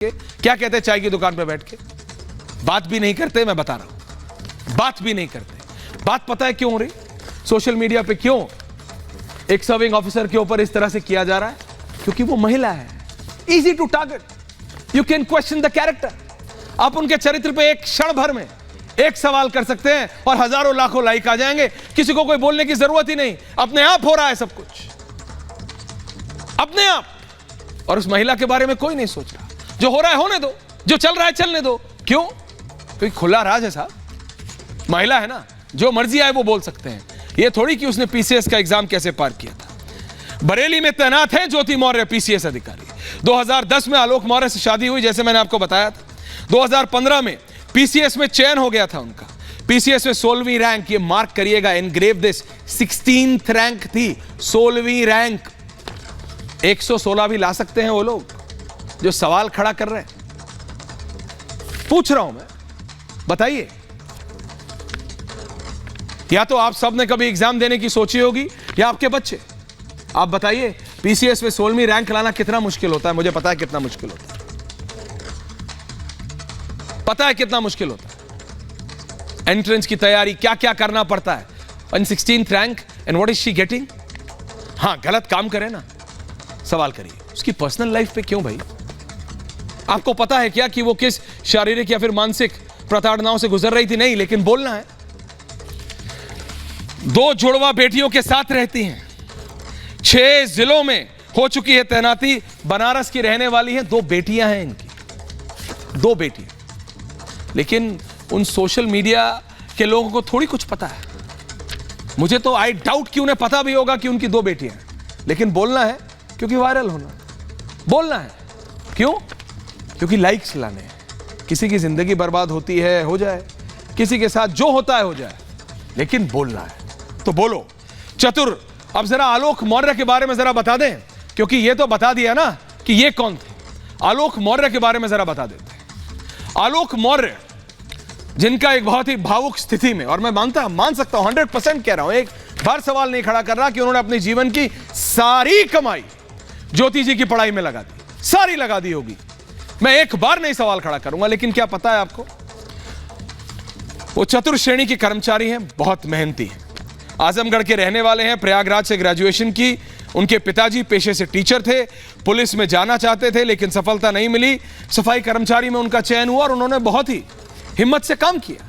क्या कहते हैं चाय की दुकान पे बैठ के? बात भी नहीं करते, मैं बता रहा हूं, बात भी नहीं करते। बात पता है क्यों हो रही? सोशल मीडिया पे क्यों एक सर्विंग ऑफिसर के ऊपर इस तरह से किया जा रहा है? क्योंकि वो महिला है। Easy to target, you can question the character. आप उनके चरित्र पे एक क्षण भर में एक सवाल कर सकते हैं और हजारों लाखों लाइक आ जाएंगे। किसी को कोई बोलने की जरूरत ही नहीं, अपने आप हो रहा है सब कुछ, अपने आप। और उस महिला के बारे में कोई नहीं सोच रहा। जो हो रहा है होने दो, जो चल रहा है चलने दो। क्यों? क्योंकि खुला राज है साहब, महिला है ना, जो मर्जी आए वो बोल सकते हैं। ये थोड़ी कि उसने पीसीएस का एग्जाम कैसे पार किया था। बरेली में तैनात है ज्योति मौर्य, पीसीएस अधिकारी। 2010 में आलोक मौर्य से शादी हुई, जैसे मैंने आपको बताया था। 2015 में पीसीएस में चयन हो गया था उनका। पीसीएस में 16वीं रैंक, ये मार्क करिएगा, एनग्रेव दिस, 16th रैंक थी, 16वीं रैंक। 116 भी ला सकते हैं वो लोग जो सवाल खड़ा कर रहे हैं। पूछ रहा हूं मैं, बताइए। या तो आप सब ने कभी एग्जाम देने की सोची होगी या आपके बच्चे। आप बताइए, पीसीएस में 16वीं रैंक लाना कितना मुश्किल होता है? मुझे पता है कितना मुश्किल होता है, पता है कितना मुश्किल होता है। एंट्रेंस की तैयारी, क्या क्या करना पड़ता है। 16th rank and what is she getting? हां, गलत काम करे ना, सवाल करिए उसकी पर्सनल लाइफ पे क्यों भाई? आपको पता है क्या कि वो किस शारीरिक या फिर मानसिक प्रताड़नाओं से गुजर रही थी? नहीं, लेकिन बोलना है। 2 जुड़वा बेटियों के साथ रहती हैं, 6 जिलों में हो चुकी है तैनाती, बनारस की रहने वाली हैं, 2 बेटियां हैं इनकी, 2 बेटियां। लेकिन उन सोशल मीडिया के लोगों को थोड़ी कुछ पता है। मुझे तो आई डाउट कि उन्हें पता भी होगा कि उनकी 2 बेटियां हैं, लेकिन बोलना है क्योंकि वायरल होना, बोलना है क्यों? क्योंकि लाइक्स लाने हैं। किसी की जिंदगी बर्बाद होती है, हो जाए, किसी के साथ जो होता है हो जाए, लेकिन बोलना है तो बोलो। चतुर, अब जरा आलोक मौर्य के बारे में जरा बता दें, क्योंकि ये तो बता दिया ना कि ये कौन थे। आलोक मौर्य के बारे में जरा बता देते हैं। आलोक मौर्य, जिनका एक बहुत ही भावुक स्थिति में, और मैं मान सकता हूं, 100% कह रहा हूं, एक बार सवाल नहीं खड़ा कर रहा कि उन्होंने अपने जीवन की सारी कमाई ज्योति जी की पढ़ाई में लगा दी, सारी लगा दी होगी। मैं एक बार नहीं सवाल खड़ा करूंगा, लेकिन क्या पता है आपको, वो चतुर श्रेणी के कर्मचारी हैं, बहुत मेहनती हैं, आजमगढ़ के रहने वाले हैं, प्रयागराज से ग्रेजुएशन की। उनके पिताजी पेशे से टीचर थे, पुलिस में जाना चाहते थे लेकिन सफलता नहीं मिली। सफाई कर्मचारी में उनका चयन हुआ और उन्होंने बहुत ही हिम्मत से काम किया।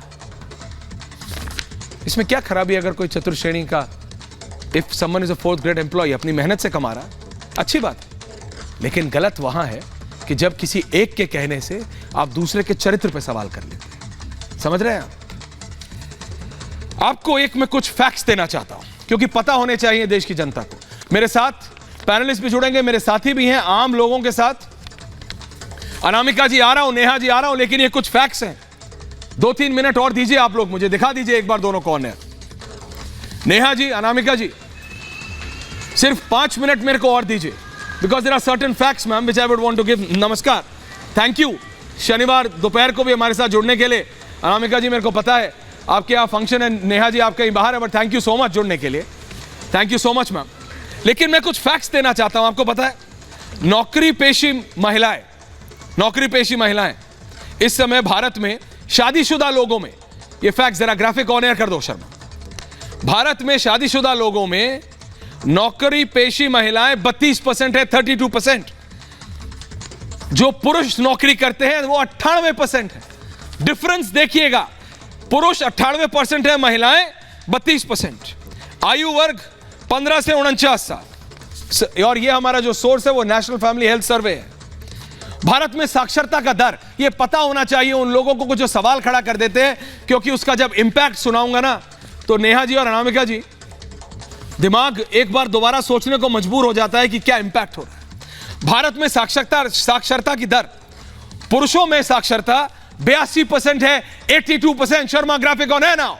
इसमें क्या खराबी? अगर कोई चतुर श्रेणी का, if someone is a 4th grade employ, अपनी मेहनत से कमा रहा है, अच्छी बात है। लेकिन गलत वहां है कि जब किसी एक के कहने से आप दूसरे के चरित्र पर सवाल कर लेते हैं। समझ रहे हैं आप? आपको एक मैं कुछ फैक्ट्स देना चाहता हूं, क्योंकि पता होने चाहिए देश की जनता को। मेरे साथ पैनलिस्ट भी जुड़ेंगे, मेरे साथी भी हैं, आम लोगों के साथ। अनामिका जी आ रहा हूं, नेहा जी आ रहा हूं, लेकिन ये कुछ फैक्ट्स हैं। 2-3 मिनट और दीजिए आप लोग, मुझे दिखा दीजिए एक बार दोनों कौन है। नेहा जी, अनामिका जी, सिर्फ 5 मिनट मेरे को और दीजिए, because there are certain facts ma'am which I would want to give. नमस्कार, थैंक यू शनिवार दोपहर को भी हमारे साथ जुड़ने के लिए। अनामिका जी, मेरे को पता है आपके यहाँ फंक्शन है, नेहा जी आप कहीं बाहर है, but thank you so much जुड़ने के लिए, thank you so much ma'am. लेकिन मैं कुछ फैक्ट्स देना चाहता हूं। आपको पता है, नौकरी पेशी महिलाएं इस समय भारत में शादीशुदा लोगों में, ये फैक्ट जरा ग्राफिक ऑन एयर कर दो शर्मा। भारत में शादीशुदा लोगों में नौकरी पेशी महिलाएं 32% है, 32%। जो पुरुष नौकरी करते हैं वो 98% है। डिफरेंस देखिएगा, पुरुष 98% है, महिलाएं 32%। आयु वर्ग 15 से 49 साल, और ये हमारा जो सोर्स है वो नेशनल फैमिली हेल्थ सर्वे है। भारत में साक्षरता का दर, ये पता होना चाहिए उन लोगों को जो सवाल खड़ा कर देते हैं, क्योंकि उसका जब इंपैक्ट सुनाऊंगा ना, तो नेहा जी और अनामिका जी, दिमाग एक बार दोबारा सोचने को मजबूर हो जाता है कि क्या इंपैक्ट हो रहा है। भारत में साक्षरता की दर, पुरुषों में साक्षरता 82% है, 82%। शर्मा, ग्राफिक ऑन है नाउ।